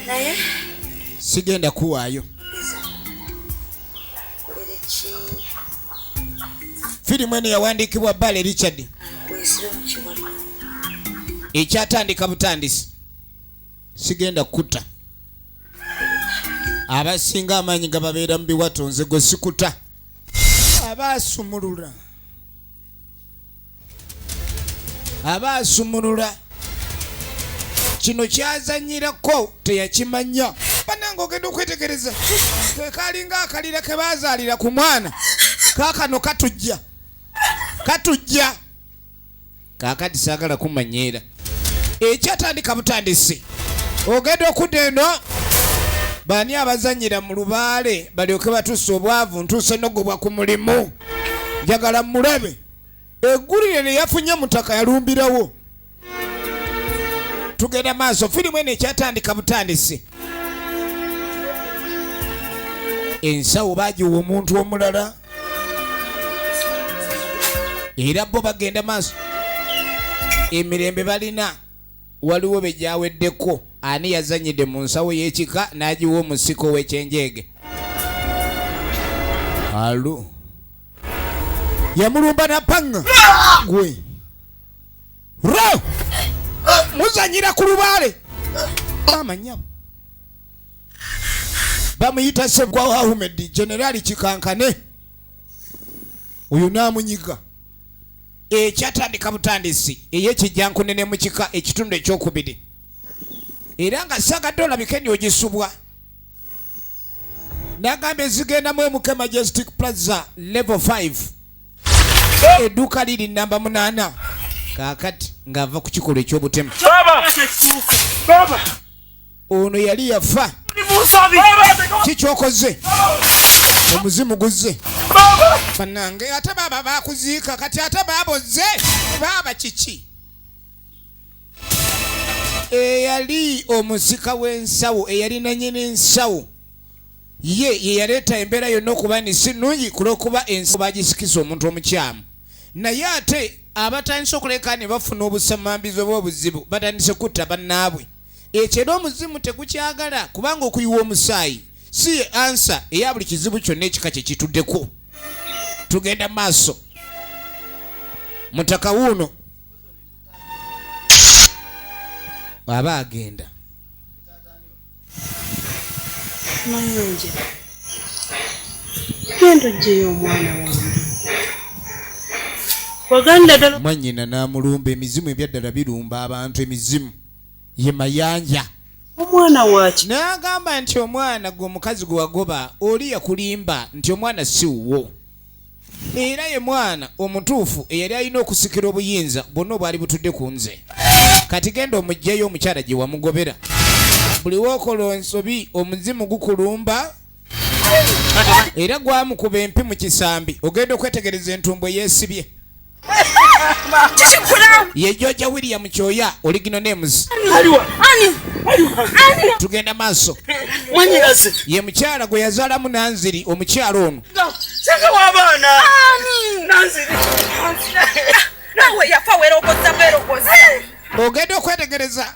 naye sigenda kuwaayo. Firimu eno yawandiikibwa Bale Richard. Ekyatandika butandisi. Sigenda kukuta. Abasinga amaanyi nga babeera mu biwato nze gwe sikuta. Abaasumulula. Kino kyazanyirako teyakimanya. Banange ogenda okwetegereza. Kekalinga akalira ke baazaalira ku mwana. Kaakano katujja. Kaakati saagala kumanyiira. Ekyatandika butandisi. Ogenda okudda eno. Bani abazanyira mu lubaale balyoke batuuse obwavu ntuuse nogobwa ku mulimu. Njagala mulabe. Eggulire ne yafunye mutaka yalumbirawo. Tugenda maaso. Firimu eno ekyatandika butandisi. Ensawo baagiwa omuntu omulala. Era bo bagenda maaso. Emirembe balina. Waliwo bejjaweddeko. Ani yazanyidde mu nsawo y'ekika n'agiwa omusiko w'ekyenjeege. Alo. Yamulumba na panga. Gwe. Ro! Muzanyira ku lubaale. Amanyamu. Bamuyita Ssegwawo Ahmed, Generali Kikankane. Oyo n'amunyiga. Ekyatandika butandisi ey'ekijjankunene mu kika ekitundu ekyokubiri. Era nga sagadde olabike ogisubwa. N'agamba ezigenda mu MK Majestic Plaza level 5. Edduuka liri namba 8. Kaakati ng'ava ku kikolo eky'obutemu. Baba! Ono yali yafa. Kikyokoze. Omuzimu guzze. Fanange ate baba bakuziika kati ate baboze. Baba kiki? Eyali omusika w'ensawo eyali nannyini ensawo. Ye yaleeta embeera yonna okuba nsi kulwokuba ensawo bagisikisa omuntu omukyamu. Naye ate abatandise okuleka ne bafuna obusamambizo bw'obuzibu batandise kutta bannaabwe. Ekyo era omuzimu tegukyagala kubanga okuyiwa omusaayi si ye ansa eya buli kizibu kyonna ekika kye kituddeko. Tugenda maaso. Mutaka wuuno aba agenda. Mayonje. Genda gyeyo omwana wange. Waganda ddala. Mwannyina n'amulumba emizimu ebyaddala birumba abantu emizimu. Ye mayanja. Omwana waki. N'agamba nti omwana gwe omukazi gwe wagoba oli yakulimba nti omwana si wuwo. Era ye mwana omutuufu eyali alina okusikira obuyinza bwonna obwali butudde ku nze. Kati genda omugyayo omukyala gye wamugobera. Buli wookola ensobi omuzimu gukulumba. Era gwamukuba empi mu kisambi. Ogenda okwetegereza entumbwe yeesibye. Ye Georgia William Kyoya original names. Tugenda maaso. Ye mukyala gwe yazaalamu Nanziri omukyala ono. Sanga wabana. Nanziri. Nawe yafa werokoza. Ogenda okwetegereza.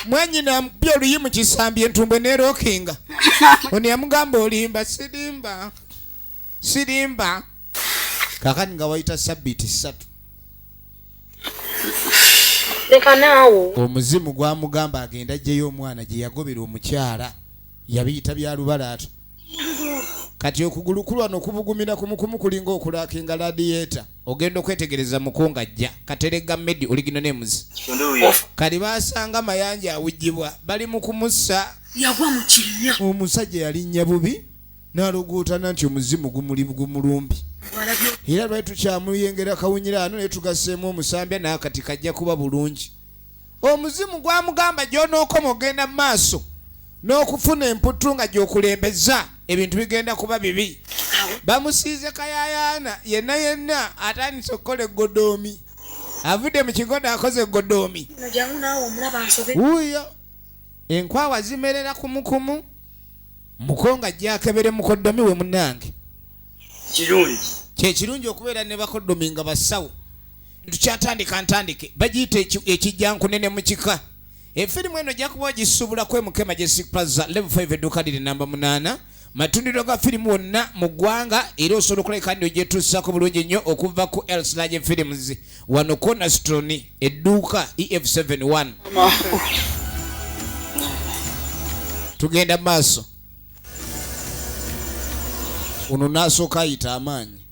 Mwannyina mpya oluyi mu kisambi entumbwe neerookinga. Ono yamugamba olimba sirimba. Kakati nga wayita sabbiiti 3. Leka naawo. Omuzimu gwamugamba agenda gyeyo omwana gye yagobera omukyala. Yabiyita bya lubalaato. Kati okugulu kulwano okubugumira kumukumu kulinga okulakinga radiator. Ogenda okwetegereza mukungajja. Katerega Medi original names. Kali basanga mayanja awujjibwa. Bali mu kumussa. Yagwa mu kinnya. Omusajja yalinnya bubi. N'alogootana nti omuzimu gumulumbi. Era lwali tukyamuyengera kawunyiraano ne tugasseemu omusambya n'akati kajja kuba bulungi. Omuzimu gwamugamba gy'onookoma ogenda mu maaso n'okufuna emputtu nga gy'okulembeza ebintu bigenda kuba bibi. Bamusiize kayayaana yenna atandise okukola eggodoomi. Avudde mu kigodo akoze eggodoomi. Wuuyo enkwawa zimerera kumukumu. Mukonga gyakebere mukoddomi we munnange. Kirungi. Kyekirungi okubeera ne bakoddomi nga basawo. Tukyatandika ntandike bagiyita ekijjankunene mu kika. Efirimu eno jakuba gisubula kwemuke Majestic Plaza level 5 edduuka liri namba 8 matundiro ga firimu wonna mu ggwanga era osobola okuleka kandi ogyetuusako bulungi ennyo okuva ku Elslage Films wano Cornerstone edduuka EF71 tugenda maaso ono naasooka ayita amaanyi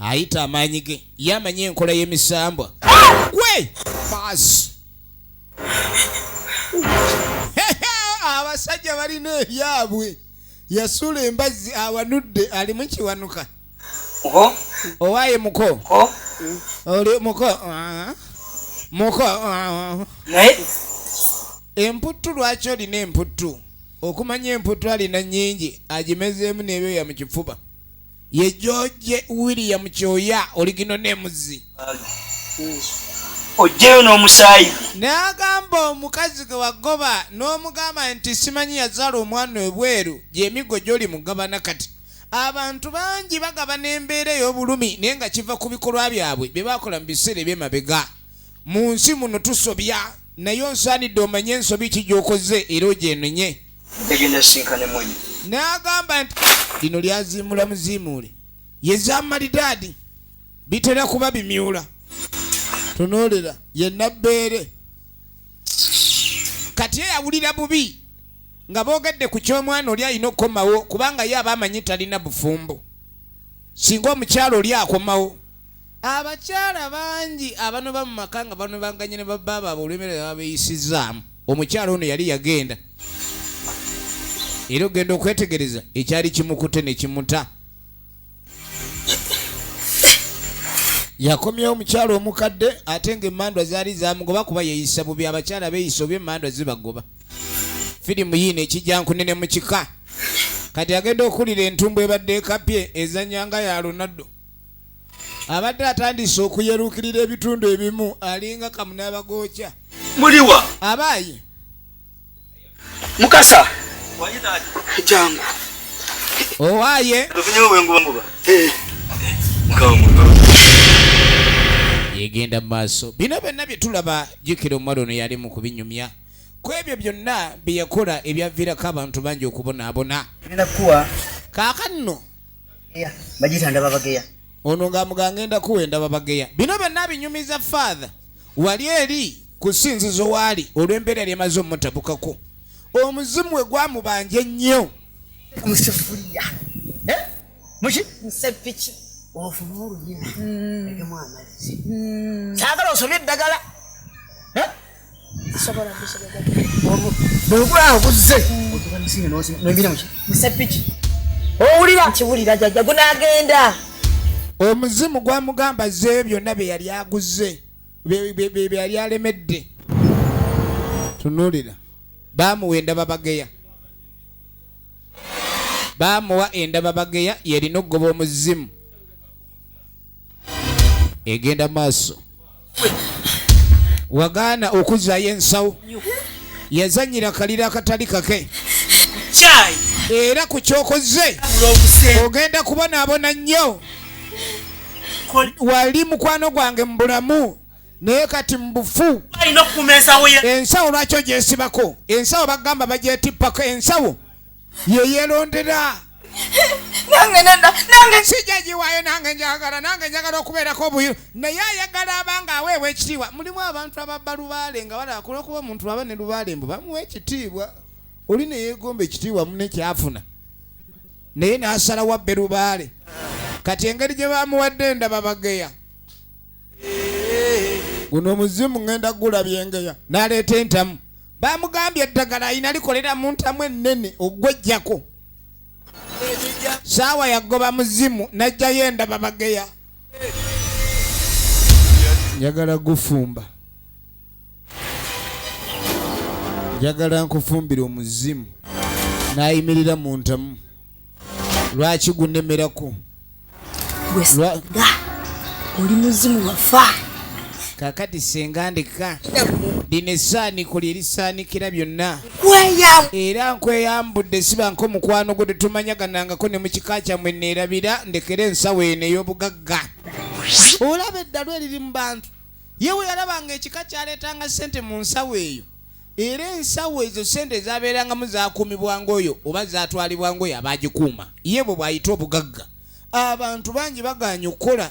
ayita amaanyi ge yamanye enkola y'emisambwa gwe maasi abasajja balina ebyabwe yasula embazzi awanudde ali mu kiwanuka owaaye muko oli muko emputtu lwaki olina emputtu okumanya emputtu alina nnyingi agimezeemu n'ebyoya mu kifuba ye George William Kyoya oligino nemuzi ojjeyo n'omusaayi n'agamba omukazi gwe wagoba n'omugamba nti simanyi yazaala omwana ebweru gy'emiggo gy'oli mugabana kati abantu bangi bagabana embeera ey'obulumi naye nga kiva ku bikolwa byabwe bye baakola mu biseera eby'emabega mu nsi muno tusobya naye onsaanidde omanye ensobi ki gy'okoze era ogyenonye n'agamba nti lino lyaziimula muziimuule ye zaamalidaadi bitera kuba bimyula tunoolera ye nabbeere kati ye yawulira bubi nga boogedde ku ky'omwana oli alina okukomawo kubanga ye aba amanyi talina bufumbo singa omukyalo oli akomawo abakyala bangi abanoba mu maka nga banobanganye ne babbaabwe olw'emere babeeyisizaamu omukyalo ono yali yagenda era ogenda okwetegereza ekyali kimukute ne kimuta yakomyewo omukyalo omukadde ate ng'emmandwa zaali zamugoba kuba yeeyisa bubi abakyala beeyisa oba emmandwa zibagoba firimu yiino ekijjankunene mu kika kati agenda okuwulira entumbu ebadde ekapye ezanyanga ya Ronaldo abadde atandise okuyeruukirira ebitundu ebimu alinga kamunaabagooca muliwa abaayi mukasa jangu owaaye yegenda mu maaso bino byonna bye tulaba jjukira omuwala ono yali mu kubinyumya ku ebyo byonna bye yakola ebyaviirako abantu bangi okubonaabona kaakano bagiyita Ndababageya ono ng'amuga ngenda kuwa Ndababageya bino byonna binyumiza father wali eri ku ssinzizo waali olw'embeera lyemaze omutabukako omuzimu we gwamubanja ennyo musefulya muki musepiki ofuna oluyina ekemu amazzi saagala osobye eddagala bwegula oguzze nombira muki musepiki owulira nkiwulira jjajja gunaagenda omuzimu gwamugamba ze byonna bye yali aguze bye yali alemedde tunuulira baamuwa Ndababageya baamuwa Ndababageya yerina okugoba omuzimu egenda maaso wagaana okuzaayo ensawo yazanyira kalira akatali kake era ku kyokoze ogenda kubonaabona nnyo wali mukwano gwange mu bulamu naye kati mbufu ensawo lwaki ogyesibako ensawo bagamba bagyetippako ensawo yeyerondera nange sijagiwaayo nange njagala okubeerako obuyiro naye ayagala abanga aweebwa ekitiibwa mulimu abantu ababba lubaale nga balaba kulwokuba omuntu aba ne lubaale mbu bamuwa ekitiibwa oli neyeegomba ekitiibwa mune kyafuna naye n'asala wabbe lubaale kati engeri gye bamuwadde Ndababageya guno omuzimu ngenda gulabye engeya n'aleeta entamu bamugambye eddagala ayina likolera mu ntamu ennene ogwejjako saawa yagoba muzimu najjayo Ndababageya njagala gufumba njagala nkufumbira omuzimu n'ayimirira mu ntamu lwaki gunemerako oli muzimu wafa kakati senga ndeka lino essaaniko lye lisaanikira byonna era nkweyambudde siba nk'omukwano gwe tetumanyaganangako ne mu kika kyammwe neerabira ndekera ensawo eno ey'obugagga olaba eddalo eriri mu bantu yewe yalabanga ekika kyaleetanga ssente mu nsawo eyo era ensawo ezo ssente zaabeerangamu zaakuumibwanga oyo oba zaatwalibwanga oyo abaagikuuma ye bwe bw'ayita obugagga. Abantu bangi baganya okukola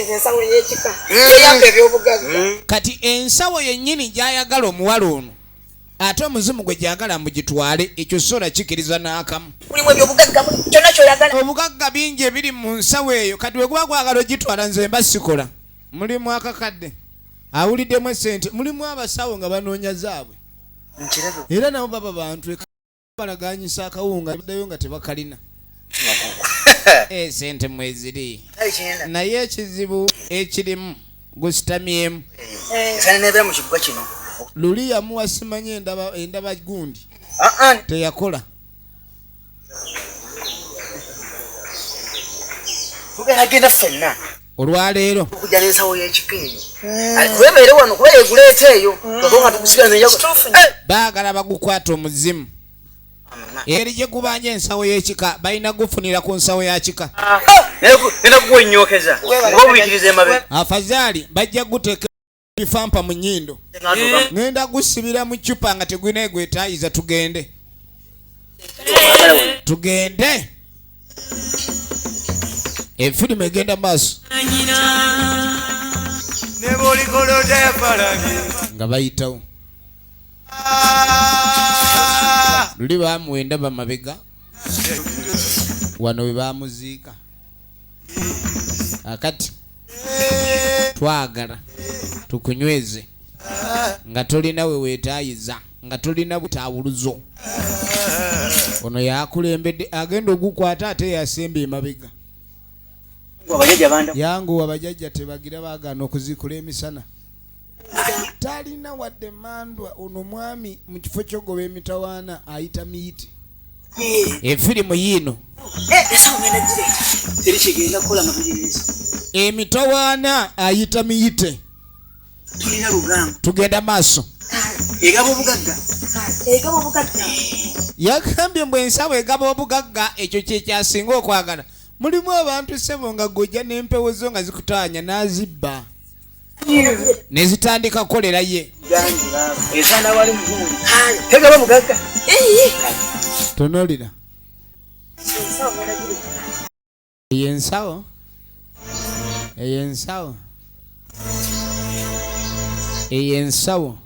ensawo y'ekika eyamba ebyobugagga kati ensawo yennyini gy'ayagala omuwala ono ate omuzimu gwe gyagala mugitwale ekyo sola kikiriza n'akamu mulimu ebyobugagga kyonna kyoyagala obugagga bingi ebiri mu nsawo eyo kati bwe guba gwagala ogitwala nze mba sikola mulimu akakadde awuliddemu esente mulimu abasawo nga banoonya zaabwe era nabo baba bantu balaganyisa akawunga baddayo nga tebakalina esente mweziri naye ekizibu ekirimu gusitamyemu sanenebera mu kibuga kino luli yamuwa simanye endaba gundi teyakola tugeragenda ffenna olwaleero okujja n'ensawo y'ekikeeyo webeere wano kuba yeguleeta eyo tokonga tukusigaza baagala bagukwata omuzimu eri gye gubanja ensawo y'ekika balina gufunira ku nsawo ya kika genda kukuwa ennyokeza oba obuyitiriza emabe afazaali bajja guteeka bifampa mu nnyindo ngenda gusibira mu cupa nga tegulina egwetaayiza tugende efirimu egenda maaso nga bayitawo luli bamuwenda bamabega wano we bamuziika akati twagala tukunyweze nga tolina we weetaayiza nga tolina butaawuluzo ono yakulembedde agenda ogukwata ate yasemba emabega yangu abajajja tebagira baagaana okuzikula emisana talina wadde mandwa ono mwami mu kifo ky'ogoba emitawaana ayita miyite efirimu yiino emitawaana ayita miyite tugenda maaso yagambye mbu ensawo egaba obugagga ekyo kyekyasinga okwagala mulimu abantu sebo nga gojja n'empewo zo nga zikutaanya n'azibba nezitandika kukolera ye tonolira eyo ensawo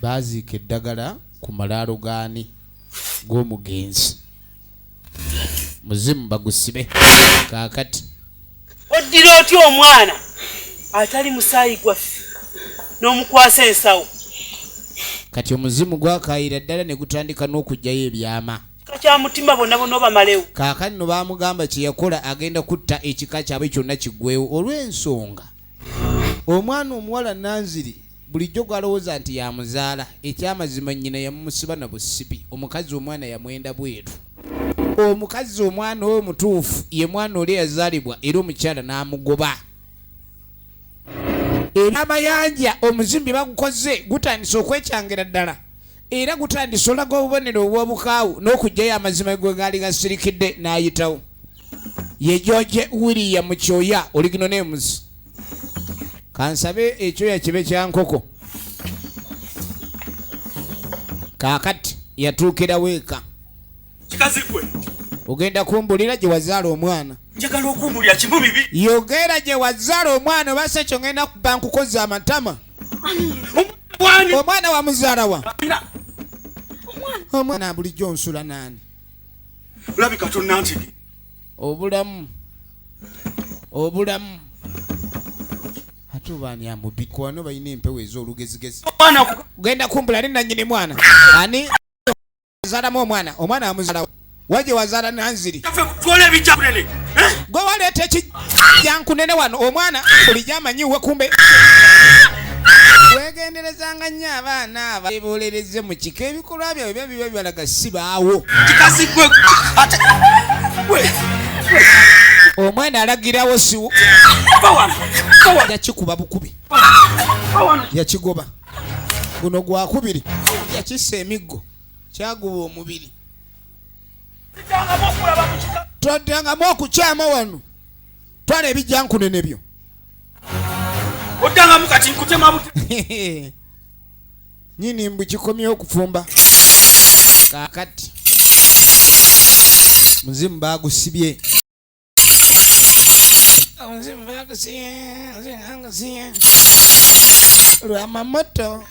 baziika eddagala ku malaalo gaani g'omugenzi muzimu bagusibe kaakati oddira otya omwana atali musaayi gwaffe n'omukwasa ensawo kati omuzimu gwakaayira ddala ne gutandika n'okugjayo ebyama kya mutima bonna bonna obamalewo kaakati no baamugamba kye yakola agenda kutta ekika kyabwe kyonna kiggwewo olw'ensonga omwana omuwala Nanziri bulijjo gwalowooza nti yamuzaala ekyamazima nnyina yamumusiba na busipi omukazi omwana yamwenda bweru omukazi omwana oyo mutuufu ye mwana oli yazaalibwa era omukyala n'amugoba amayanja omuzimbi bagukoze gutandise okwekyangira ddala era gutandise olaga obubonero obw'obukaawu n'okugjayo amazima gwe gaali gasirikidde n'ayitawo ye George William Kyoya oligino nemuzi kansabe ekyoya kibe kya nkoko kaakati yatuukira weeka kikazikwe ogenda kumbulira gye wazaala omwana njagala okumbulira kimu bibi yogera gye wazaala omwana obasa kyo ngenda kuba nkukoza amatama omwana wa muzaala wa omwana bulijjo nsula naani olabika tonnantigi obulamu ate obaani amubiko wano balina empewo ez'olugezigezi genda kumbula ne nannyini mwana ani wazaalamu omwana wamuzaala waje wazaala Nanziri twole ebijjakunene gwe waleeta ekijjankunene wano omwana bulijjo amanyiwe kumbe wegenderezanga nnyo abaana ababolereze mu kiko ebikolwa byabwe bya biba bibalaga si baawo kikazikwe ate omwana alagirawo siwo yakikuba bukubi yakigoba guno gwakubiri yakissa emiggo kyaguba omubiri toddangamu okukyama wano twala ebijjankunene byo oddangamu kati nkutema buti nyini mbu kikomyewo okufumba kaakati muzimu bagusibye lwamamoto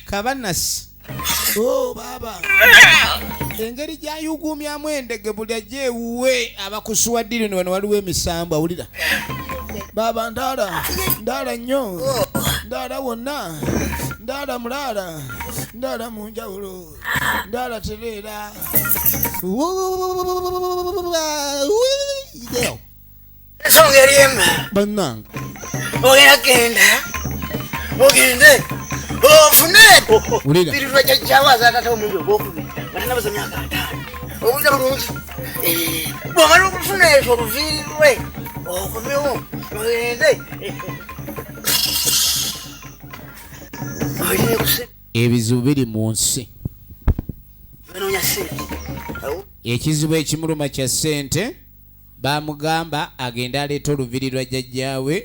kabanasi baba engeri gyayugumyamu endege buli ajja ewuwe abakusuwaddiri ne wano waliwo emisambo awulira baba ndaala nnyo ndaala wonna ndaala mulaala ndaala mu njawulo ndaala tereera ensonga eri emu bannange ogende ofune wulira birirwa jajjawo azatata omulundi ogwokubiri batanabaza myaka 5 owulira bulungi bwomala okufuna ekyo oluviirirwe okomewo ogende oline kuse ebizibu biri mu nsi banoonya sente ekizibu ekimuluma kya ssente bamugamba agenda aleeta oluviri lwa jjajjaawe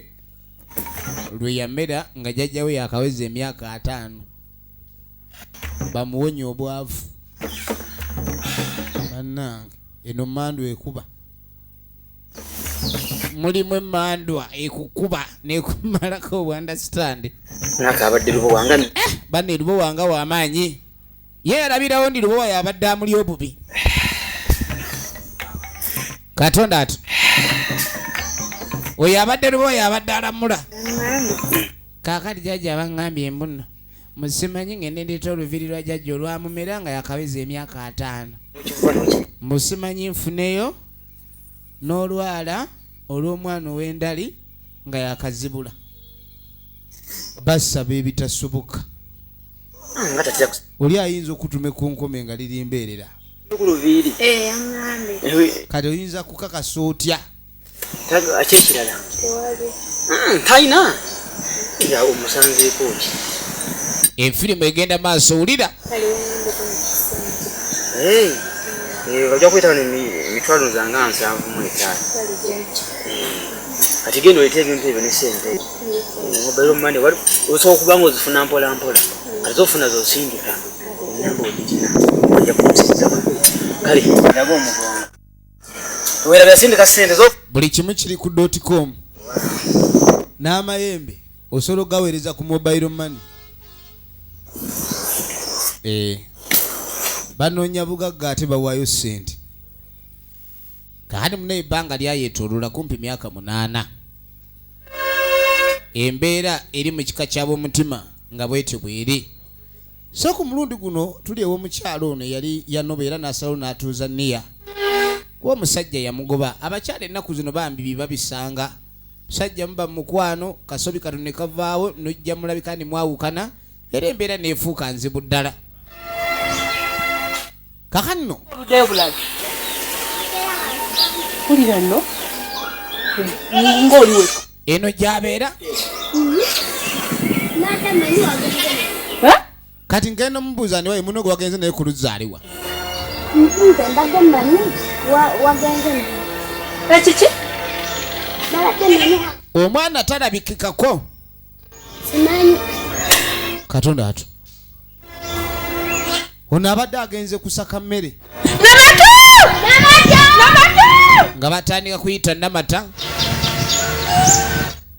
lwe yamera nga jjajjaawe yakaweza emyaka 5 bamuwonye obwavu bannange eno mandwa ekuba mulimu emandwa ekukuba nekumalako obwandastandi nakabadde lubo wangami banne lubo wanga wamaanyi ye yalabirawo ndi lubo yabadde amuli obubi katonda ati oyo abadde lubo yabadde alamula kakati jjajja abangambye embuno musimanyi ngende ndeeta oluviri lwa jjajja olwamumera nga yakaweza emyaka 5 musimanyi nfuneyo n'olwala olw'omwana ow'endali nga yakazibula basaba ebitasoboka oli ayinza okutuma ekkonkome nga liri mbeerera kati oyinza kukakasa otya akyekirala talina omusanzeeko ki enfirimu egenda maaso wulira ojja kwetaba emitwalo zanga 75 kati genda oleta ebintu ebyo ne sente mobile money osobola okuba nga ozifuna mpola mpola kati zofuna zosindika enamba ogitina ojja kumusiriza kale ndaga omugongo tuweerabya sindika sente buli kimu kiri ku .com n'amayembe osobola ogaweereza ku mobile money banoonya bugagga ate bawaayo ssente kakati munaye ebbanga lyayetoolola kumpi myaka 8 embeera eri mu kika ky'ab'omutima nga bwetyo bweri so ku mulundi guno tuli ew'omukyalo ono yali yanoba era n'asalawo n'atuuza niya kuba omusajja yamugoba abakyala ennaku zino bambi bibabisanga musajja muba mukwano kasobi katono ne kavaawo nojja mulabika ni mwawukana era embeera neefuuka nzibu ddala kakanno Ulira nno ng'oliwe eno gy'abeera kati ngenda mubuuza ndi wayi muno gwe wagenze naye ku luzaaliwa ekiki omwana talabikikako katonda atu ono abadde agenze kusaka mmere nga batandika kuyita namata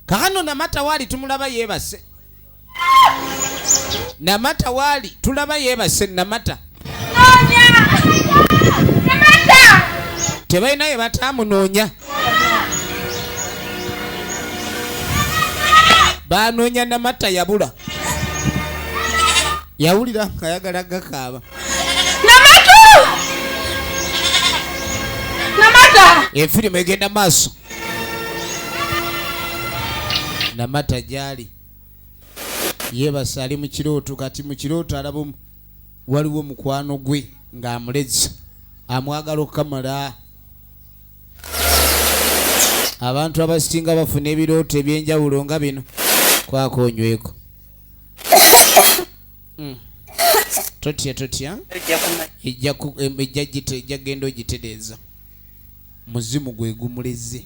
kakano namata waali tumulaba yeebase namata waali tulaba yeebase namata tebalina ye bataamunoonya banoonya namata yabula yawulira nga ayagala gakaaba enfirimu egenda maaso namata gyali yeebase ali mu kirooto kati mu kirooto alaba waliwo mukwano gwe ng'amulezza amwagala okukamala abantu abasinga bafuna ebirooto ebyenjawulo nga bino kwakonyweko totya ejja genda ogitereeza muzimu gwe gumuleze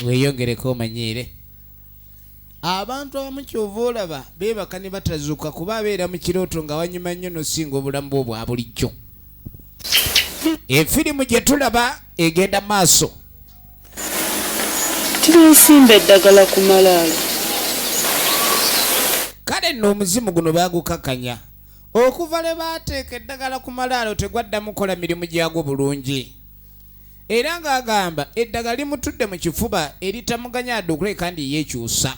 weeyongereko omanyiire abantu abamu kyova olaba beebaka ne batazuuka kuba abeera mu kirooto nga wanyuma nnyo nosinga obulamu bwo bwa bulijjo Efirimu gye tulaba egenda maaso. Tibeesimba eddagala ku malaalo. Kale nno omuzimu guno baagukakanya. Okuva lwe baateeka eddagala ku malaalo tegwaddamu kola mirimu gyagwo bulungi. Era ng'agamba eddagala limutudde mu kifuba eritamuganya addukule kandi yeekyusa.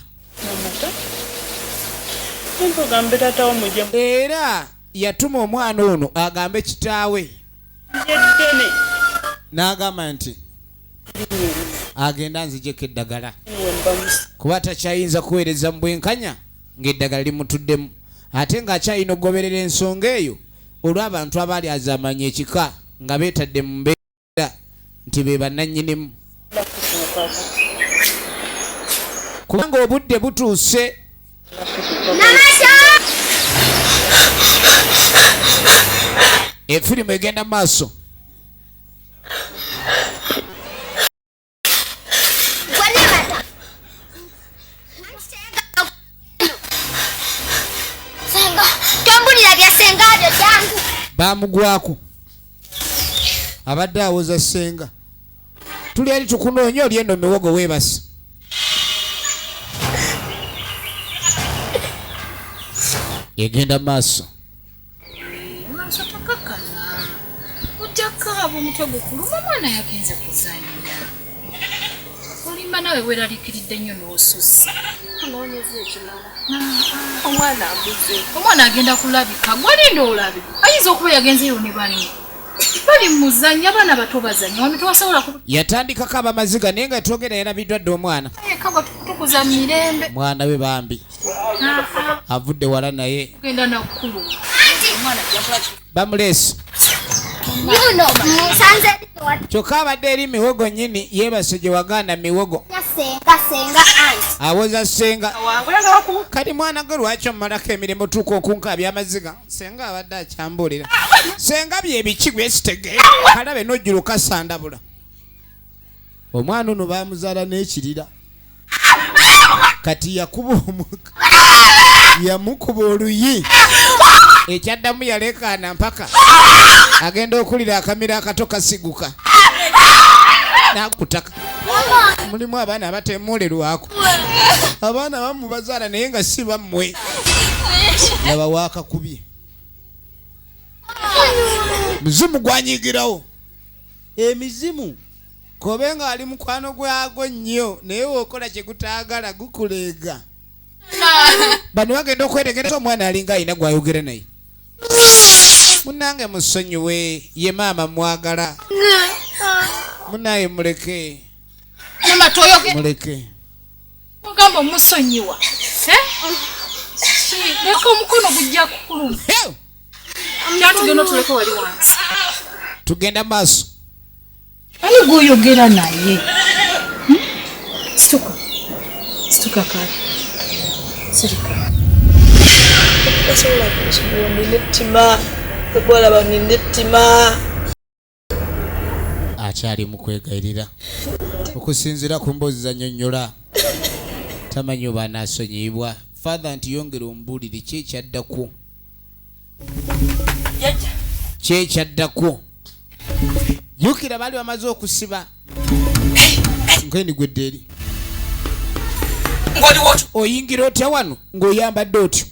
Era yatuma omwana ono agambe kitaawe. N'agamba nti agenda nzijeko eddagala. Kuba takyayinza kuweereza mu bwenkanya ng'eddagala limutuddemu. Ate ng'akyalina okugoberera ensonga eyo olw'abantu abaali azaamanya ekika nga beetadde mu mbeera nti be bannannyinimu. Kubanga obudde butuuse. Efirimu egenda maaso. Bamugwaku abadde awoza ssenga. Tuli ali tukunoonya oli eno miwogo weebase. Egenda maaso. Maaso takakana. Ojjakaaba omutwe gukuluma omwana yagenze kuzannya. Olimba nawe weeraliikiridde nnyo n'osusse. Onoonyeza ekimala. Omwana abuze. Omwana agenda kulabika. Gwalinda olabe. Ayinza okuba yagenzeyo ne banne. Bali muzannya abaana bato bazannya. Wano tewasobola ku. Yatandikako abamaziga naye nga twogera yalabiddwa dde omwana. Kagwa tukuza mirembe. Mwana we bambi. Avudde wala naye. Genda nakkulu. Omwana jakulaki. Bamuleese. Kyokka abadde eri miwogo nnyini yeebase gye waganda miwogo. Awoza ssenga. Kati mwana gwe lwaki omumalako emirimu tuuka okunkaabya amaziga. Ssenga abadde akyambuulira. Ssenga byebiki gwesitegeera. Kalabe n'ojjula okasandabula. Omwana ono baamuzaala n'ekirira. Kati yakuba omuka. Yamukuba oluyi. Ekyaddamu yalekaana mpaka agenda okulira akamira akato kasiguka nakutaka. Mulimu abaana abateemuulerwako. Abaana bamubazaala naye nga si bammwe. Laba waakakubye. Muzimu gwanyigirawo. Emizimu kobe nga ali mukwano gwago nnyo naye wokola kye gutaagala gukuleega. Bano bagenda okwetegereza omwana alinga alina gwayogera naye. Munange musonyiwe ye maama mwagala. Munaye muleke. Mama toyoge. Muleke. Mugamba musonyiwa. Leka omukono gujja kukuluma. Tugenda tuleke wali wansi. Tugenda maaso. Ani gw'oyogera naye? Situka. Situka kale. Sirika. Tasobola kukibuwa n'ettima. Tekwalaba n'ettima. Akyali mu kwegayirira. Okusinziira ku mboozi za nnyonnyola. Tamanyi oba anaasonyiyibwa. Father nti yongera ombuulire ki ekyaddako. Ki ekyaddako. Jjukira baali bamaze okusiba. Nkendi gwedde eri. Oyingira otya wano ng'oyambadde otyo.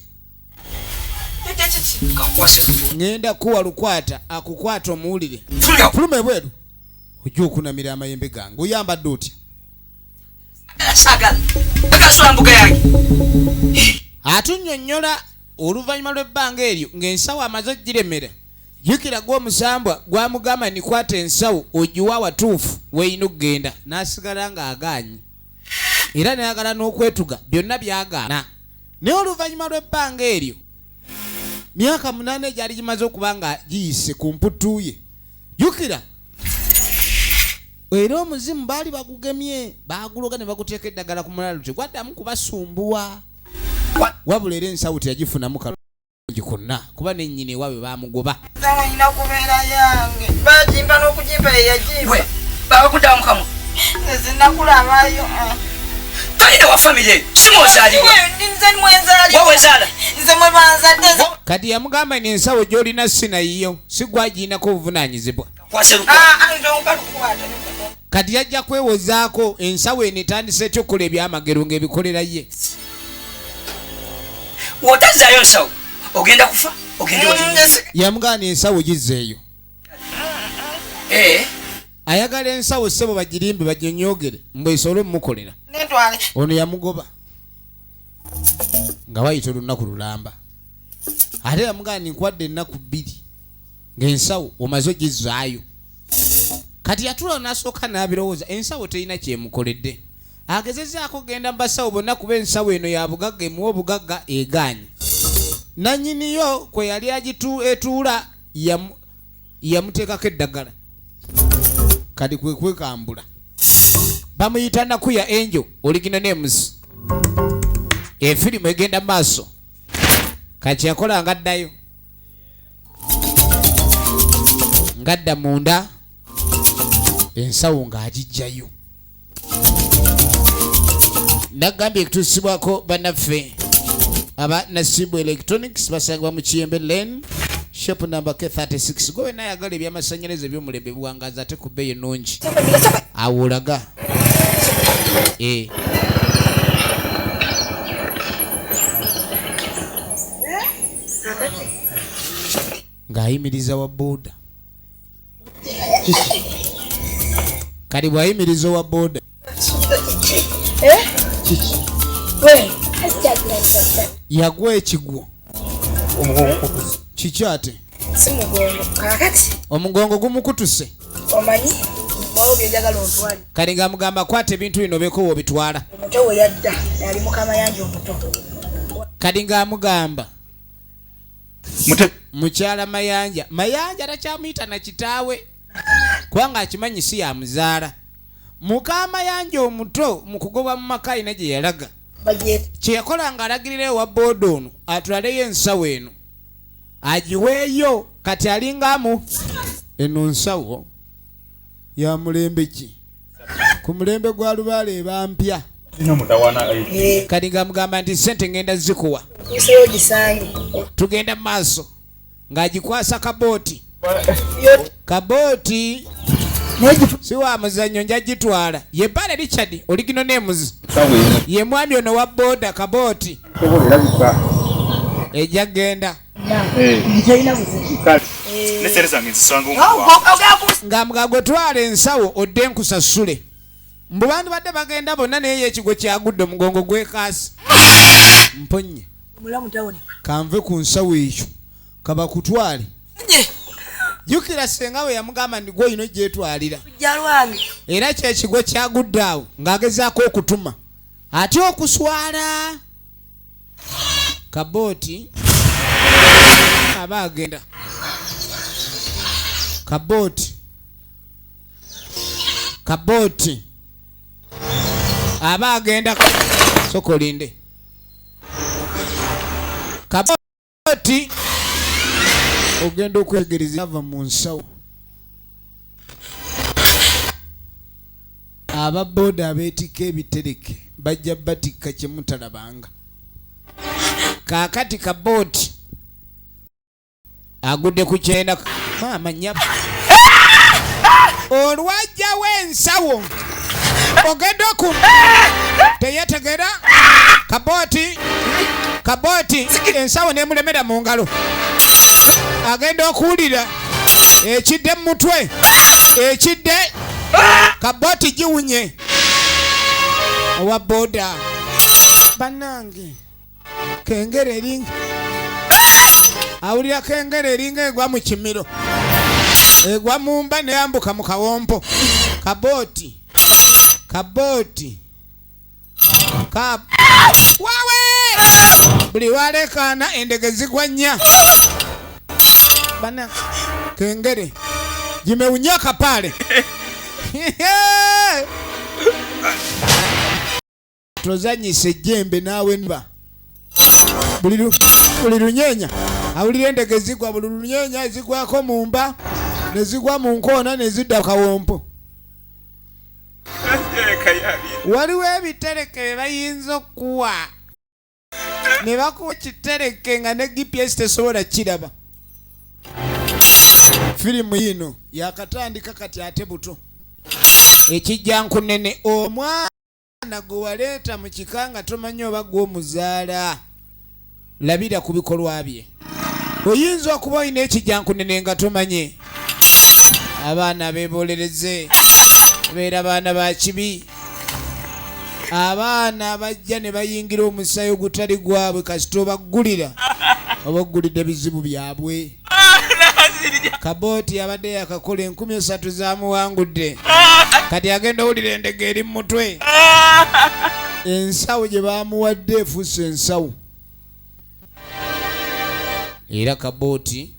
Ngenda kuwa lukwata akukwata omuwulire. Fuluma ebweru. Ojja okunamira amayembe gange oyambadde otya. Atunnyonnyola oluvannyuma lw'ebbanga eryo ng'ensawo amaze ogiremera. Jjukira gw'omusambwa gwamugamba nikwata ensawo ogiwa awatuufu weeyina okugenda n'asigala ng'agaanye. Era nayagala n'okwetuga byonna byagaana. Naye oluvannyuma lw'ebbanga eryo myaka 8 gyali gimaze okuba nga giyise ku mputu ye. Jjukira era omuzimu baali bagugemye baaguloga ne baguteeka eddagala ku mulalo tegwaddamu kubasumbuwa. Wabula era ensawo teyagifunamu kalungi konna kuba nennyini ewaabwe baamugoba. Nina kubeera yange bagimba n'okugimba yeyagimba. Bakuddamu kamwe. Zinakulabayo. Talina wa family simozaalibwa. Nze mwenzaalibwa. Wowe zaala. Nze mwe banzadde. kati yamugamba ni ensawo gy'olina sinayiyo sigwagiinako obuvunanyizibwa kati yajja kwewozaako ensawo eno etandise ekyokola ebyamagero ng'ebikolera ye wotazaayo nsawo ogenda kufa yamugana ensawo gizzeeyo ayagala ensawo ssebo bagirimbe baginyogere mbwesobole omumukolera ono yamugoba nga wayita olunaku lulamba ate yamugana ninkwadde ennaku 2 ng'ensawo omaze ogizaayo kati yatula nasooka n'abirowooza ensawo terina kyemukoledde agezezaako genda mubasawo bonna kuba ensawo eno ya bugagga emuwa obugagga egaanyi nannyiniyo kwe yali etuula yamuteekako eddagala kati kwe kwekambula bamuyita nakuya enjo oligino nemusi efirimu egenda maaso kati yakola ngaddayo ngadda munda ensawo ng'agijjayo nagambye ekutuusibwako bannaffe aba Nasibu Electronics basangibwa mu Kiyembe Lane shop number K36 gowe nayagala ebyamasannyalaze eby'omulembe buwangaza ate ku bbeeyi ennungi awo olaga ng'ayimiriza wa boda kali bw'ayimiriza wa boda yagwa ekigwo kiki ate omugongo gumukutuse kali ng'amugamba kwata ebintu bino beko wobitwala kali ng'amugamba mukyala mayanja takyamuyita na kitaawe kubanga akimanyi si yamuzaala muka mayanja omuto mu kugoba mu maka alina gye yalaga kyeyakola ng'alagirira ewa booda ono atwaleyo ensawo eno agiweeyo kati alingamu eno nsawo ya mulembe ki ku mulembe gwa lubaale eba mpya kati ng'amugamba nti sente ngenda zikuwa tugenda mu maaso ng'agikwasa kabooti si wa muzannyo nja gitwala ye Bbale Richard oligino nemuzi ye mwami ono wa booda kabooti ejja genda ng'amugago twala ensawo odde nkusasule mbu bantu badde bagenda bonna naye ekigwo kyagudde omugongo gwekaasi mponye kanve ku nsawo ekyo kabakutwale jukira senga we yamugamba ndi gwe ino gyetwalira era kyekigwo kyagudde awo ng'agezaako okutuma ate okuswala kabooti aba agenda kabooti aba agenda sokolinde kabooti ogenda okwegereza ava mu nsawo ababooda abeetika ebitereke bajja batikka kyemutalabanga kaakati kabooti agudde ku kyenda maama nyaba olwajjawo ensawo ogenda oku teyetegera kabooti ensawo nemulemera mu ngalo agenda okuwulira ekidde mu mutwe ekidde kabooti giwunye owa booda bannange kengere eringa awulira kengere eringa egwa mu kimiro egwa mu mba neyambuka mu kawompo kabooti wawe buli walekaana endege zigwa nnya bana kengere jimeunya kapale tozanyise jembe nawe nba buli lunyenya awulira endege zigwa buli lunyenya zigwako mu mba nezigwa mu nkoona nezidda kawompo waliwo ebitereke bayinza okuwa ne bakuwa kitereke nga ne GPS tesobola kiraba. Firimu yino yakatandika kati ate buto. Ekijja nkunene omwana gwe waleeta mu kika nga tomanyi oba gw'omuzaala. Labira ku bikolwa bye. Oyinza okuba olina ekijja nkunene nga tomanye. Abaana beebolereze. Beera baana ba kibi. Abaana bajja ne bayingira omusayo gutali gwabwe kasita obaggulira. Oba oggulidde bizibu byabwe. Kabooti abadde yakakola 3,000 zaamuwangudde. Kati agenda owulira endege eri mu mutwe. Ensawo gye baamuwadde efuuse ensawo. Era Kabooti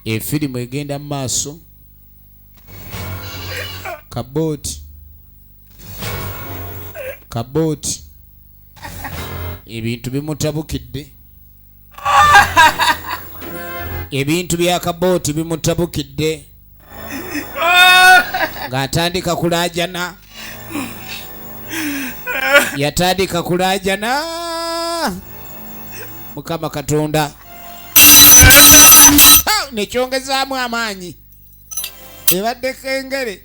efirimu egenda mu maaso. Kabooti ebintu bimutabukidde. Ebintu bya Kabooti bimutabukidde. Ng'atandika kulaajana. Yatandika kulaajana. Mukama Katonda nekyongezaamu amaanyi. Ebadde kengere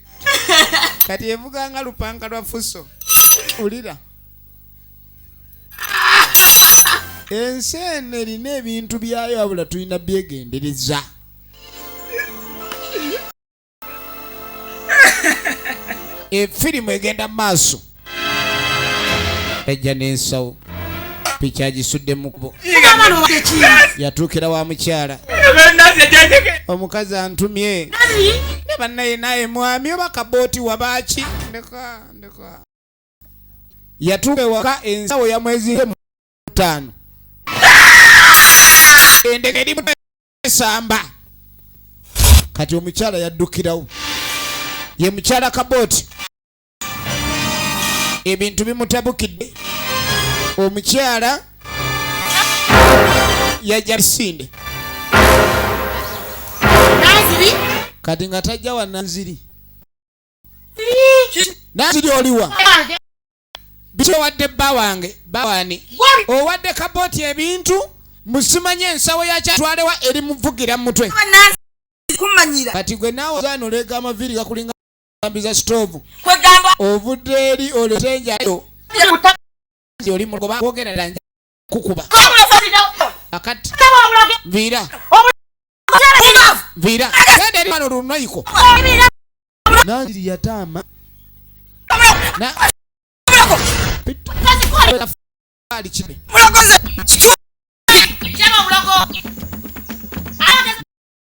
kati evuga nga lupanga lwa Fuso. Ulira ensi eno erina ebintu byayo wabula tulina byegendereza. Efirimu egenda mu maaso. Ejja n'ensawo piki agisudde mu kubo. Yatuukira wa mukyala. Omukazi antumye. Ne bannaye naye mwami oba Kabooti wabaaki. Ndeka. Yatuuka ewaka ensawo ya mwezi 5. Endege eri musamba. Kati omukyala yaddukirawo. Ye mukyala Kabooti. Ebintu bimutabukidde. Omukyala yajja Bisinde. Kati nga tajja wa Nanziri. Nanziri oliwa? Biso wadde bba wange, bawani. Owadde Kabooti ebintu musimanye ensawo yakyatwalewa eri muvugira mu mutwe. Kati gwe naawe ozaana olega amaviiri gakulinga mbiza stove. Ovudde eri oletenjayo. Oli mu goba kwogera nja kukuba. Akati. Vira. Genda eri wano lunaiko. Nanziri yataama.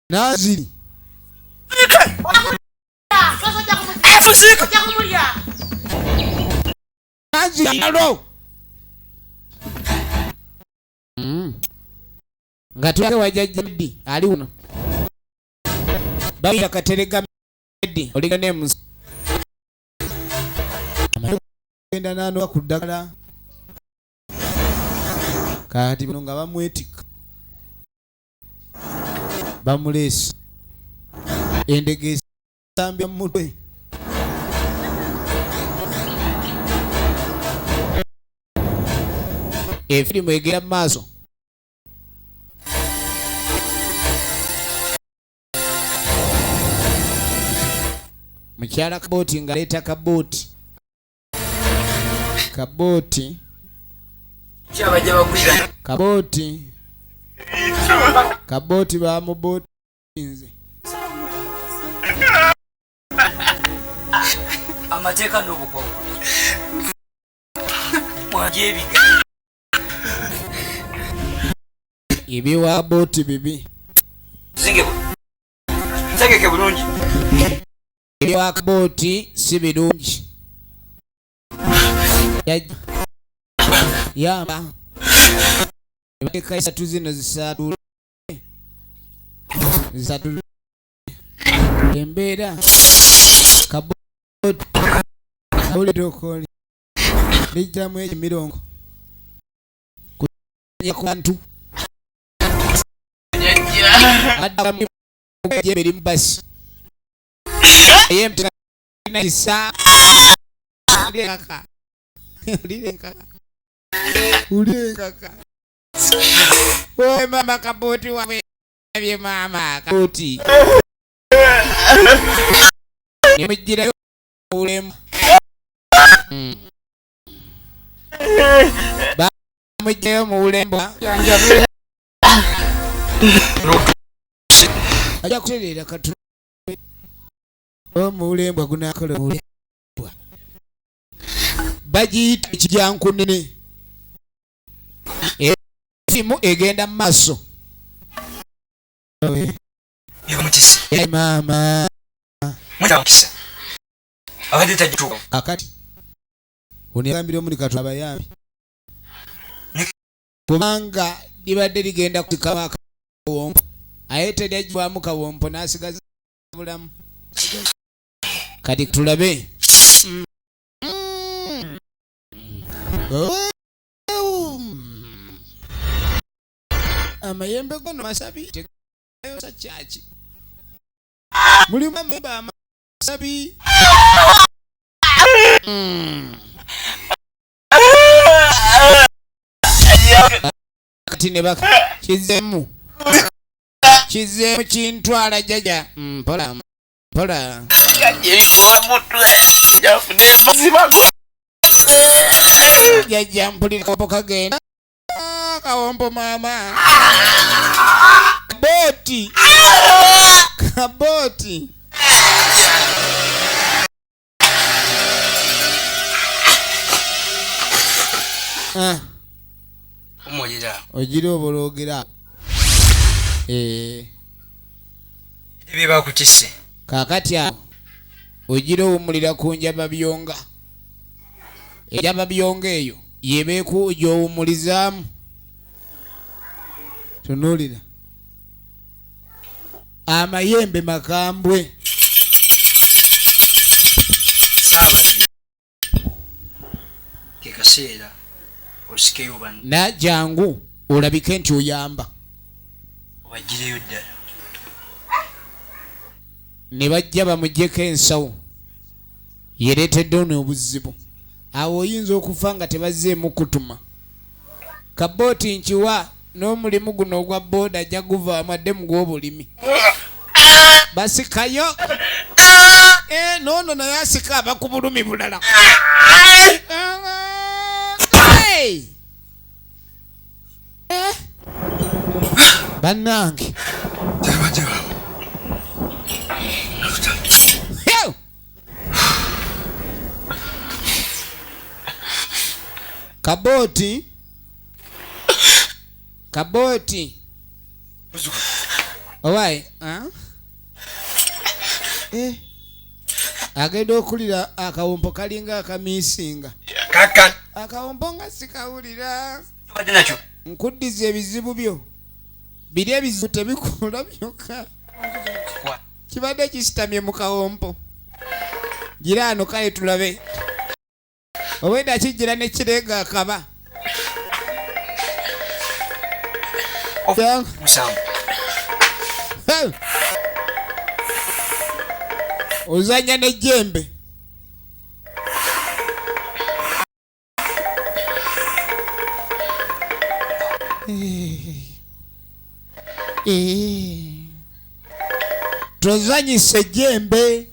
Nanziri. Nga tuwake wajajja Meddi ali uno. Babira Katerega Meddi oliga nemuzi. Genda nano ku ddagala. Kati bino nga bamwetika. Bamuleesi. Endege esambya mu mutwe. Efirimu egenda mu maaso. Mukyala Kabooti ng'aleeta Kabooti. Kabooti bamubootinze. Amateeka n'obugwa. Mwajebiga. Ebiwa Booti bibi. Tegeke bulungi. Ebiwa Kabooti si birungi. Yamba. Ebateka 3 zino zisatu. Embeera Kabooti awuli tokoli lijjamu emirongo kunya ku bantu addamu eri mu basi eyemteka isa ndeka Ulire kaka. Oe mama Kaboti wawe mama Kaboti. Nimejira ulemu. Ba mujye mu ulemba. Aja kuterera katu. Mu ulemba gunakola ulemba. Bagiyita ekijyankunene. Esimu egenda mu maaso. Yomutisi. Mama. Mutawukisa. Abadde tajituka. Akati. Onigambira omuli katu abayambi. Kubanga libadde ligenda kukama kawompo. Ayete lyajibwamu kawompo n'asigaza bulamu. Kati tulabe. Amayembe gono masabi tegayo sa chachi. Mulimu amayembe amasabi. Kati ne baka kizemu kintwala jaja. Pola pola. Jaja mpulira kopo kagenda. Kawompo mama. Kaboti. Kaboti. Omojira. Ojira obologera. Ebi bakutisse. Kakati awo ojira owumulira ku njaba byonga. Ejaba byonga eyo yebeeku gy'owumulizaamu. Tunuulira. Amayembe makambwe. Saabadde. Ke kaseera osikeyo bano. Najjangu olabike nti oyamba. Obagireyo ddala. Ne bajja bamuggyeko ensawo. Yereetedde ono obuzibu. Awo oyinza okufa nga tebazzeemu kutuma. Kaboti nkiwa n'omulimu guno ogwa booda ajja guvaamu adde mu gw'obulimi. Basikayo. Noono naye asika aba ku bulumi bulala. Bannange. Kaboti. Kaboti. Owai, agenda okulira akawompo kalinga akamiisinga. Kaka. Akawompo nga sikawulira. Tubadde nakyo. Nkuddiza ebizibu byo. Biri ebizibu tebikula byokka. Kibadde kisitamye mu kawompo. Gira ano kale tulabe. Oweda kijira ne kirega akaba. Musambu. Ozanya n'ejjembe. Tozanyisa ejjembe.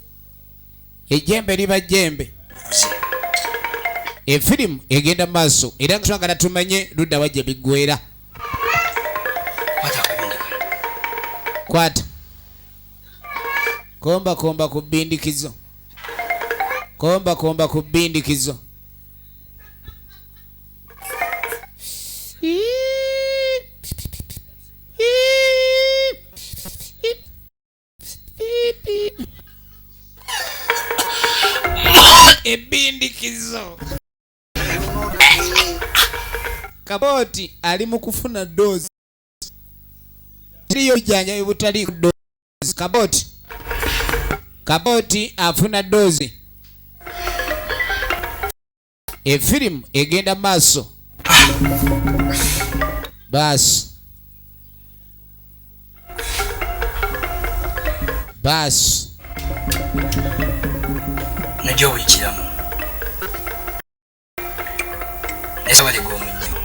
Ejjembe liba jjembe. Efirimu egenda maaso era twagala tumanye ludda wajja biggwera. Kwata. Komba komba ku bindikizo. Komba komba ku bindikizo. Ebindikizo. Kaboti ali mu kufuna dozi. Tiriyo janja ebutali dozi. Kaboti. Kaboti afuna dozi. Efirimu egenda maaso. Basi. Basi. Najjo wikiramu. ese wali gomujjo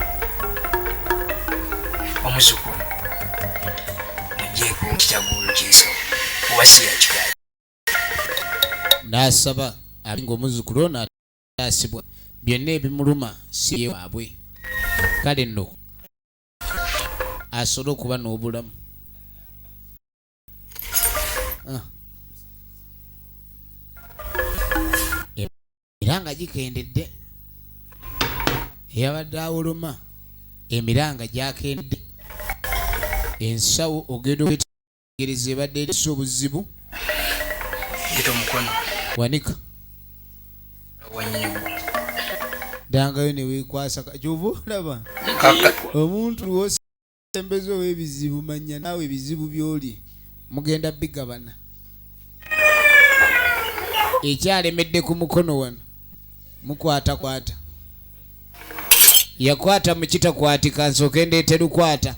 omuzukulu mujjeeko kitagulo kiso wasiya kikayi n'asaba abinga omuzukulu ono atasibwa byonna ebimuluma si ye waabwe kale nno asobole okuba n'obulamu era nga gikendedde eyabadde awoloma emiranga gyakendedde ensawo ogenda okwetegereza ebadde erisa obuzibu gito mukono wanika wanyiwo dangayo newekwasa kyova olaba omuntu lwosembeza ow'ebizibu manya naawe ebizibu byoli mugenda bigabana ekyalemedde ku mukono wano mukwatakwata yakwata mukitakwaatika nsooke ndeete lukwata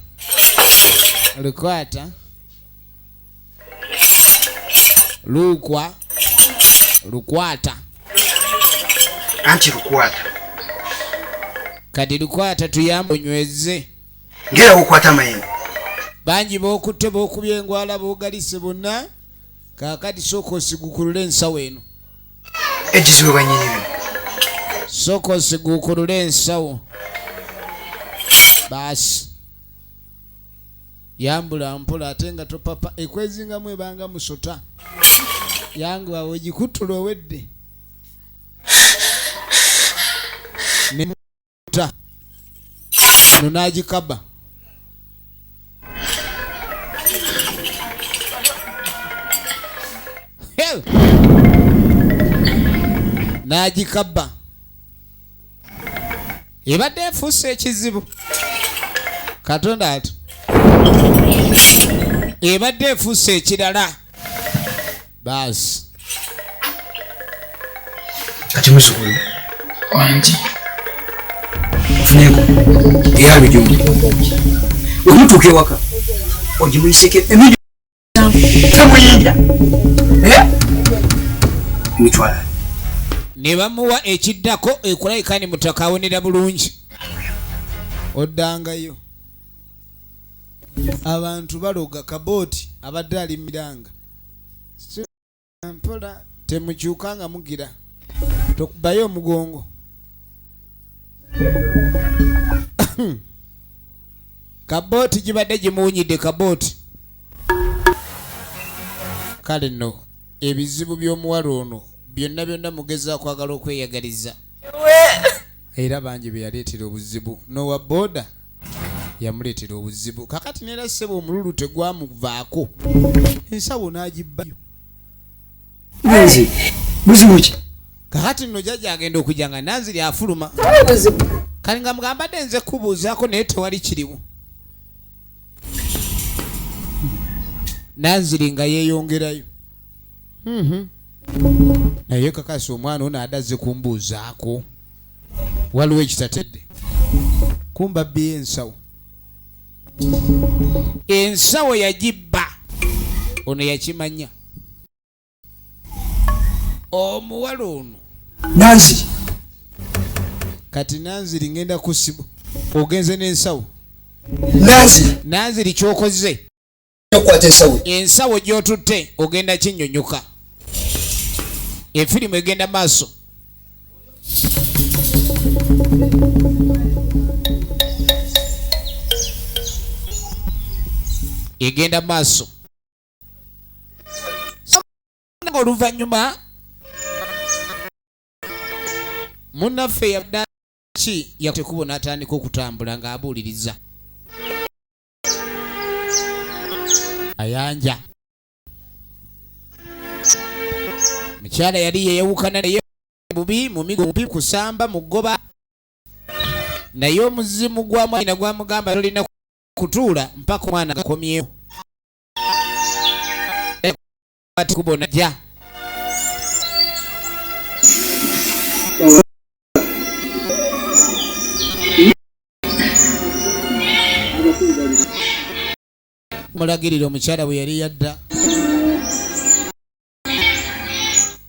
lukwata anti lukwata kati lukwata tuyambe onyweze ngera kukwata mayembe bangi bookutte bookubye engwala boogalise bonna kaakati sooka osigukulule ensawo eno egizibu banyinimu sooka osigukulule ensawo baasi yambula mpola ate nga topapa ekwezingamu ebanga musota yange wawe gikuttula owedde nemuta no n'agikaba n'agikaba ebadde efuuse ekizibu katonda ati ebadde efuuse ekirala baasi kati muzukulu wangi funeko eyalujumbi okutuuka ewaka ogimuyiseke emiri temuyinja emitwala ne bamuwa ekiddako ekulabika ni mutaka awonera bulungi oddangayo abantu baloga kabooti abadde alimiranga mpola temukyukanga mugira tokubayo omugongo kabooti gibadde gimuwunyidde kabooti kale nno ebizibu by'omuwala ono byonna byonna mugeza kwagala okweyagaliza era bangi bye yaleetera obuzibu nowa booda yamuleetera obuzibu kakati neera ssebo omululu tegwamuvaako ensawo n'agibbayo buzibu ki kakati nno jjajja agenda okujja nga Nanziri afuluma kale nga mugambadde nze kubuuzaako naye tewali kiriwo Nanziri nga yeeyongerayo naye kakasi omwana ono adazze kumbuuzaako waliwo ekitatedde kumba bbiyo ensawo yagibba ono yakimanya omuwala ono Nanziri kati Nanziri ngenda kusibu ogenze n'ensawo Nanziri kyokoze ensawo gy'otutte ogenda kinnyonnyoka efirimu egenda maaso egenda maaso oluvannyuma munnaffe yabdaki yakutekubo n'atandika okutambula ng'abuuliriza ayanja mukyala yali yeyawukana naye bubi mumigo mubi kusamba mugoba naye omuzimu gwa mwana gwamugamba tolina kutuula mpaka omwana gakomyewo ati kubona ja mulagirira omukyala bwe yali yadda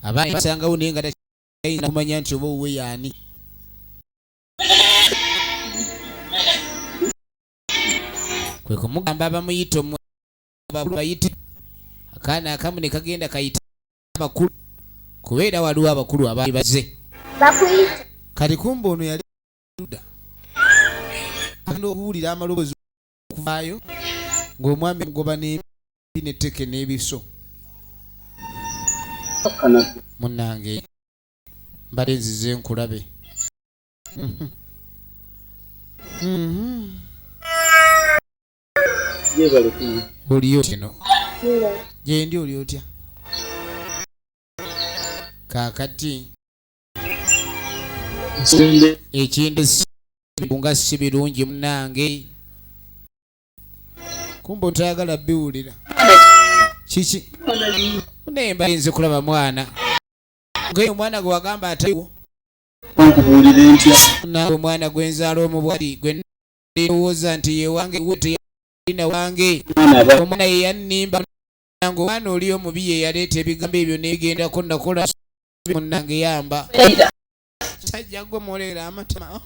abaana basangawo naye nga takiyina kumanya nti oba owuwe yaani kwe kumugamba bamuyita bayite akaana akamu ne kagenda kayita abakulu kubeera waliwo abakulu abaali bazze kati kumba ono yali luda agenda okuwulira amaloboozi okuvaayo ng'omwami mugoba n'etteke n'ebiso munnange mbadde nzize nkulabe oli otino gyendi oli otya kaakati ekintu nga si birungi munnange kumba otayagala biwulira kiki munemba nze kulaba mwana ngaye omwana gwe wagamba ataliwo nawe omwana gwe nzaala omubwali gwe ndowooza nti yewange weteyalina wange omwana yeyannimba nange omwana oli omubi ye yaleeta ebigambo ebyo negendako nakola munnange yamba sajja gwe molera amatama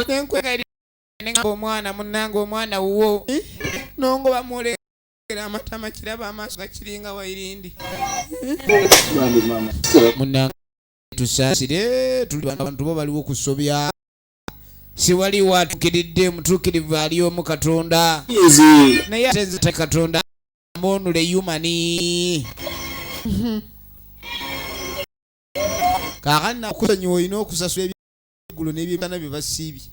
nenkwegaira omwana munnange omwana wuwo nongoba molera amatama kiraba amaaso gakiringa wairindi munnange tusaasire tuli abantu bo baliwo kusobya siwaliwo atukiridde mutuukirivu ali omu Katonda naye ate Katonda monule humani kaakati nakusonyiwa olina okusasula ebyeggulo n'ebyebana bye basiibye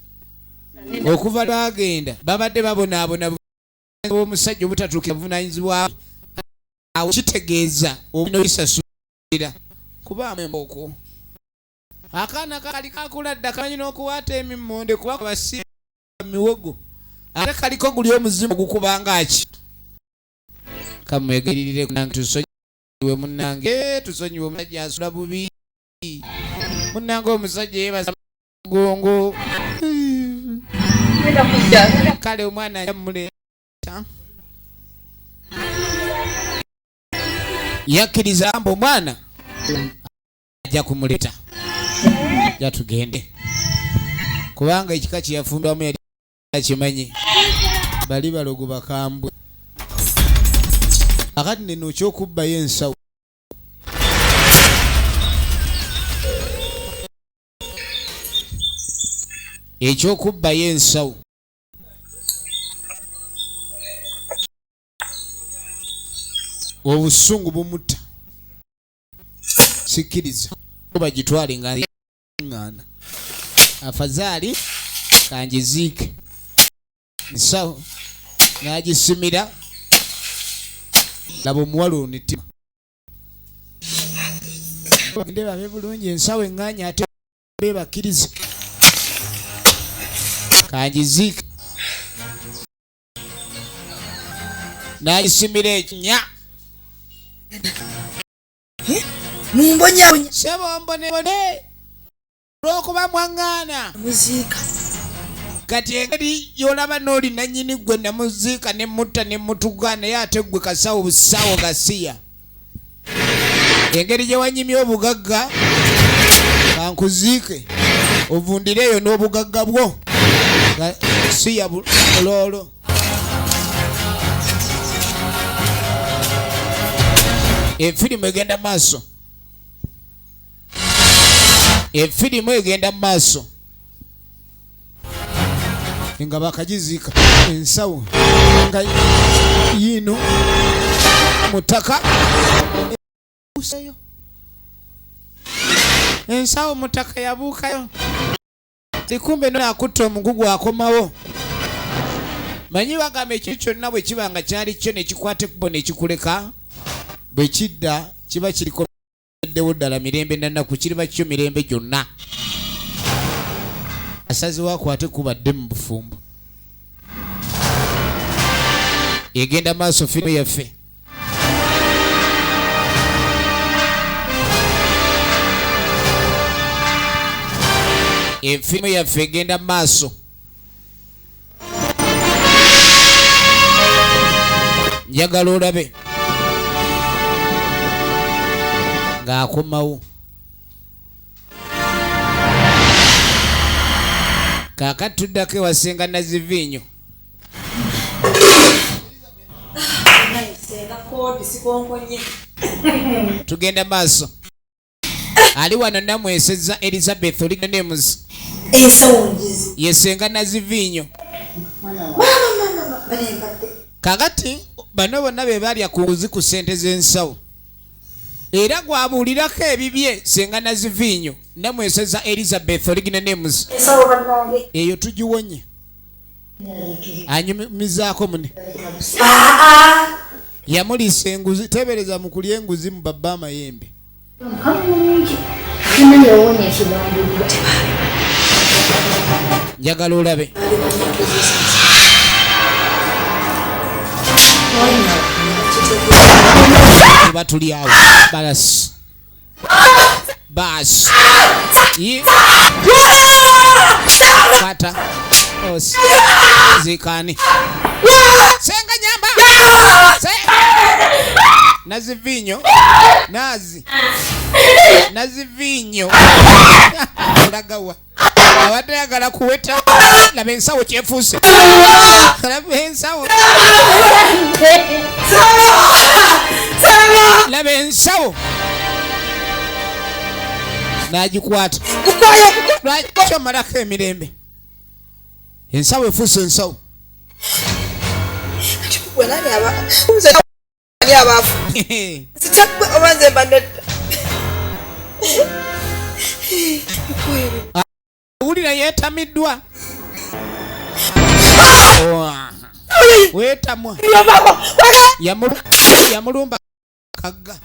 okuva lwagenda babadde babonaabona omusajja obutatuukira buvunaanyizibwa awo kitegeeza obino bisasulira kubaamu emboko akaana kali kakula dda kamanyi n'okuwaata emimmonde kuba basiiba miwogo ate kaliko guli omuzimu gukubanga aki kamwegeririre nange tusonyiwe munnange tusonyiwe omusajja asula bubi munnange omusajja yebaza mugongo kale omwana yamuleeta yakkiriza mbu omwana ajja kumuleeta jatugende kubanga ekika kyeyafumbwamu yali akimanyi bali balogo bakambwe akati neno kyokubbayo ensawo ekyokubbayo ensawo obusungu bumutta sikkiriza bagitwale nga ngana afazaali kangiziike nsawo nagisimira laba omuwala onitima bagende babe bulungi ensawo eŋŋanya ate bebakkirize kangiziike nagisimira ekinya mumbonyabonya sebombonebone olwokuba mwaŋŋaana muziika kati engeri yolaba n'oli nannyini gwe namuziika ne mutta ne mutuga naye ate gwe kasawo busawo gasiya engeri gye wanyimya obugagga kankuziike ovundireeyo n'obugagga bwo siya buloolo efirimu egenda maaso efirimu egenda maaso nga bakagiziika ensawo nga yino mutaka ensawo mutaka yabuukayo likumbe no akutta omugugu akomawo manyi bagamba ekintu kyonna bwe kiba nga kyali kyo ne kikwata ekkubo ne kikuleka bwe kidda kiba kirikoeddewo ddala mirembe nanaku kiriba kyo mirembe gyonna asazewo akwate kubadde mu bufumbo egenda maaso firimu yaffe efirimu yaffe egenda maaso njagala olabe ng'akomawo kaakati tuddako ewasenga nazivinyo tugenda maaso ali wano namweseza Elizabeth Oliganemus yesenga nazivinyo kakati bano bonna be balya ku nguzi ku ssente z'ensawo era gwabuulirako ebibye senga nazivinyo namweseza Elizabeth Oliganemus eyo tugiwonye anyumizaako mune yamulisa enguzi tebereza mu kulya enguzi mu babba amayembe njagala olabe tuba tuli awo basi kwata osi zikani senga nyamba nazivinyo nazivinyo ulagawa abadde yagala kuweta laba ensawo kyefuuse laba ensawo nagikwata kyomalako emirembe ensawo efuuse ensawo wulira yeetamiddwa weetamwa yamulumba kagga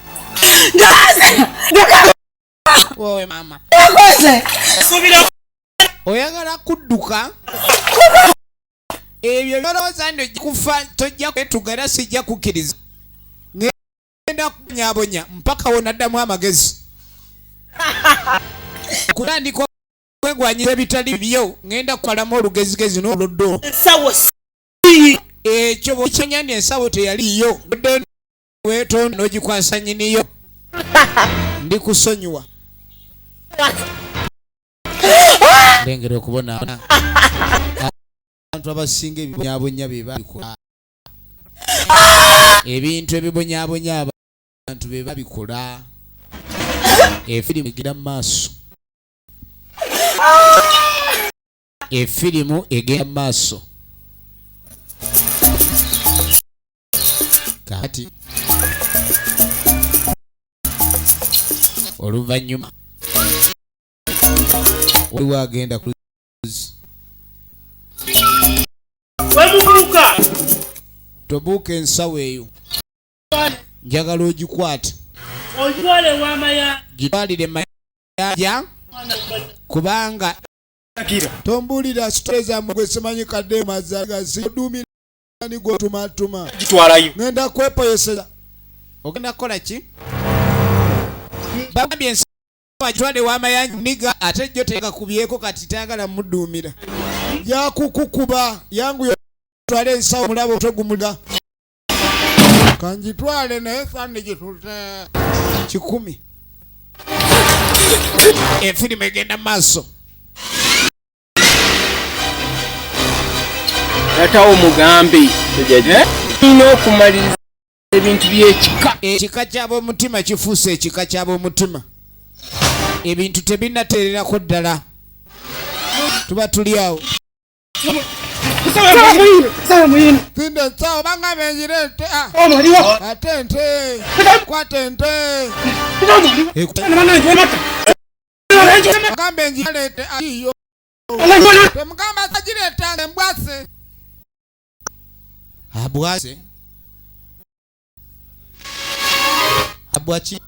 wowe mama oyagala kudduka ebyo byolowooza ndi kufa tojja kwetuga era sijja kukkiriza ngenda kunyabonya mpaka wonaddamu amagezi okutandika kwegwanyiza ebitali byo ngenda kukalamu olugezigezi n'oluddo ekyo bwekyonya ndi ensawo teyaliyo weetonda n'ogikwasa nyiniyo ndi kusonyiwa lengera okubona abantu abasinga ebibonyabonya be babikola ebintu ebibonyabonya abantu be babikola efirimu egenda mu maaso efirimu egenda mu maaso kati oluvannyuma waliwo agenda ku tobuuka ensawo eyo njagala ogikwate gitwalire mayanja kubanga tombuulira sitolezaamu gwe simanyi kadde mazagasi odumira ni gwotumatuma ngenda kwepoyeseza ogenda kukola ki bagambye ensawo agitwale w'amayanja niga ate jjo tegakubyeko kati tayagala mudduumira yakukukuba yangu yotwale ensawo mulaba otogumula kanjitwale naye sandi gitute 10 efirimu egenda maaso Natawo mugambe nina okumaliriza ebintu by'ekika ekika ky'ab'omutima kifuuse ekika ky'ab'omutima ebintu tebinateererako ddala tuba tuli awo tinda ensawo bangambe enjireete ate ente kwata ente bagambe enjireete iyo temugamba sagireetanga embwase abwase abwaki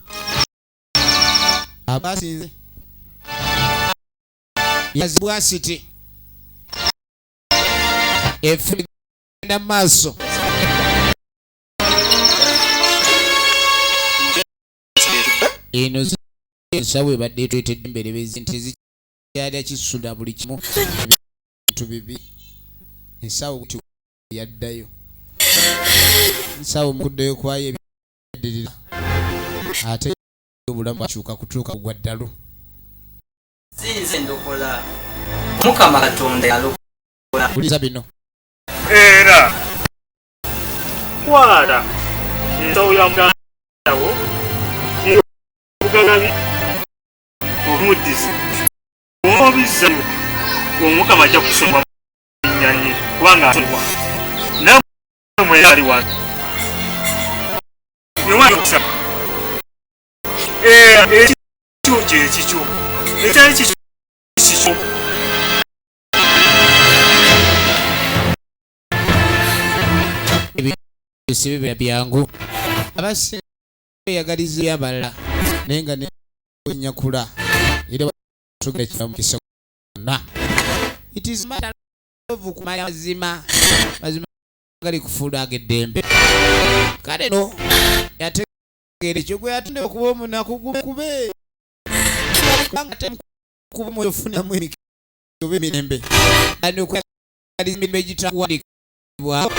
abasinze yazibwasiti efirimu egenda mu maaso eno ensawo ebadde etwetedde emberebezi nti zikyalya kisula buli kimu ebintu bibi ensawo yaddayo ensawo mukuddeyo kwayo ebiddirira ate obulamu bwakyuka kutuuka kugwa ddalu sinze ndokola mukama katonda yalokola buliza bino era kwata ensawo ya mugandawo obugagabi omuddizi omubizza omukama ajja kusomwa nyanye kubanga asomwa namwe yali wano niwayosa ekyo kyekikyo ekyali kikyo sibibe byangu abasinga yagaliza yabalala nenga ne nyakula ile tugere kimukisa na it is matter of kumaya mazima gali kufuda agedembe kale no yategere kigwe yatunde okuba omuna kugube kuba moyo funa mwini tobe mirembe ani okugaliza mibejita kuwadikibwa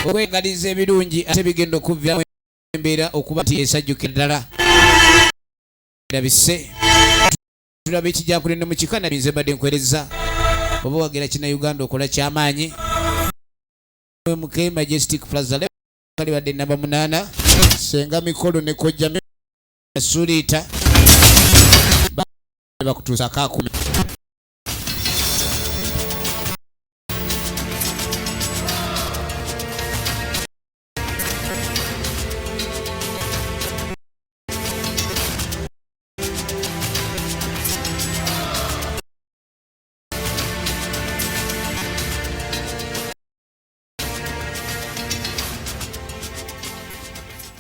okwegaliza ebirungi ate bigenda okuviramu embeera okuba nti esajjukira ddala birabise tulaba ekijja kulenda mu kikana binze badde nkwereza oba wagera kina Uganda okola kyamaanyi MK Majestic Plaza kali badde namba 8 senga mikolo ne kojja sulita bakutuusa ka 10